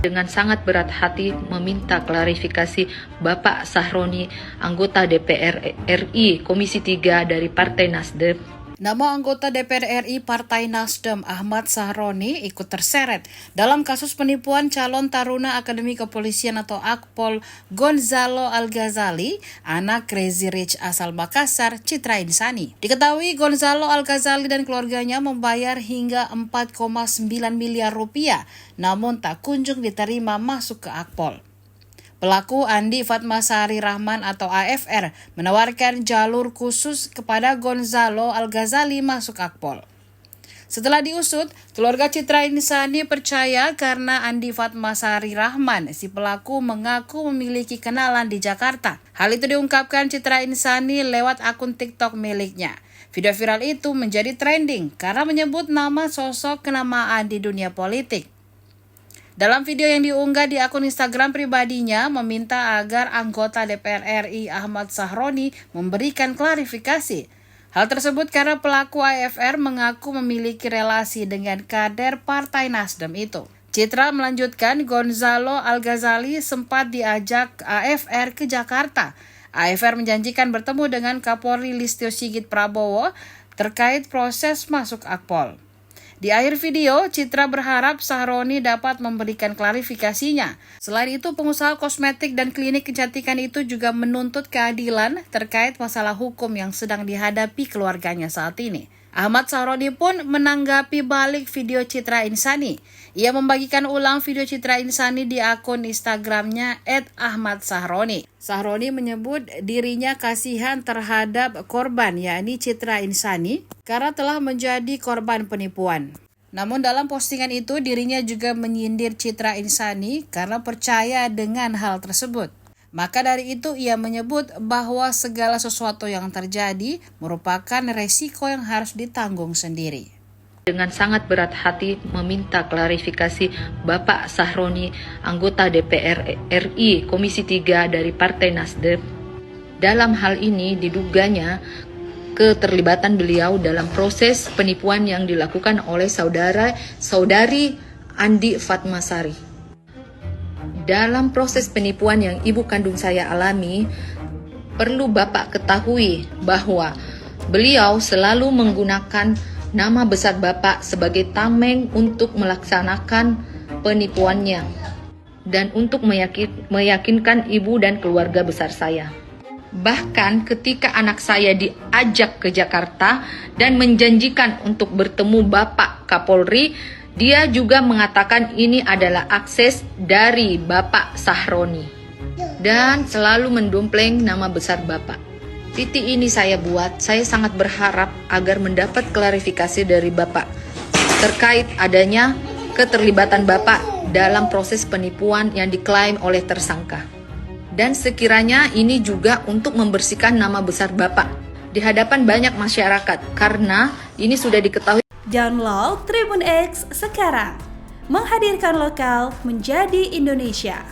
Dengan sangat berat hati meminta klarifikasi Bapak Sahroni, anggota DPR RI Komisi 3 dari Partai Nasdem. Nama anggota DPR RI Partai Nasdem Ahmad Sahroni ikut terseret dalam kasus penipuan calon taruna Akademi Kepolisian atau Akpol Gonzalo Al-Ghazali, anak Crazy Rich asal Makassar, Citra Insani. Diketahui Gonzalo Al-Ghazali dan keluarganya membayar hingga 4,9 miliar rupiah, namun tak kunjung diterima masuk ke Akpol. Pelaku Andi Fatmasari Rahman atau AFR menawarkan jalur khusus kepada Gonzalo Al-Ghazali masuk Akpol. Setelah diusut, keluarga Citra Insani percaya karena Andi Fatmasari Rahman, si pelaku mengaku memiliki kenalan di Jakarta. Hal itu diungkapkan Citra Insani lewat akun TikTok miliknya. Video viral itu menjadi trending karena menyebut nama sosok kenamaan di dunia politik. Dalam video yang diunggah di akun Instagram pribadinya, meminta agar anggota DPR RI Ahmad Sahroni memberikan klarifikasi. Hal tersebut karena pelaku AFR mengaku memiliki relasi dengan kader Partai Nasdem itu. Citra melanjutkan, Gonzalo Al-Ghazali sempat diajak AFR ke Jakarta. AFR menjanjikan bertemu dengan Kapolri Listio Sigit Prabowo terkait proses masuk Akpol. Di akhir video, Citra berharap Sahroni dapat memberikan klarifikasinya. Selain itu, pengusaha kosmetik dan klinik kecantikan itu juga menuntut keadilan terkait masalah hukum yang sedang dihadapi keluarganya saat ini. Ahmad Sahroni pun menanggapi balik video Citra Insani. Ia membagikan ulang video Citra Insani di akun Instagramnya @ahmadsahroni. Sahroni menyebut dirinya kasihan terhadap korban, yakni Citra Insani, karena telah menjadi korban penipuan. Namun dalam postingan itu dirinya juga menyindir Citra Insani karena percaya dengan hal tersebut. Maka dari itu ia menyebut bahwa segala sesuatu yang terjadi merupakan resiko yang harus ditanggung sendiri. Dengan sangat berat hati meminta klarifikasi Bapak Sahroni, anggota DPR RI Komisi 3 dari Partai Nasdem. Dalam hal ini diduganya keterlibatan beliau dalam proses penipuan yang dilakukan oleh saudari Andi Fatmasari. Dalam proses penipuan yang ibu kandung saya alami, perlu Bapak ketahui bahwa beliau selalu menggunakan nama besar Bapak sebagai tameng untuk melaksanakan penipuannya dan untuk meyakinkan ibu dan keluarga besar saya. Bahkan ketika anak saya diajak ke Jakarta dan menjanjikan untuk bertemu Bapak Kapolri, dia juga mengatakan ini adalah akses dari Bapak Sahroni dan selalu mendompleng nama besar Bapak. Titik ini saya buat, saya sangat berharap agar mendapat klarifikasi dari Bapak terkait adanya keterlibatan Bapak dalam proses penipuan yang diklaim oleh tersangka. Dan sekiranya ini juga untuk membersihkan nama besar Bapak di hadapan banyak masyarakat karena ini sudah diketahui. Download Tribun X sekarang, menghadirkan lokal menjadi Indonesia.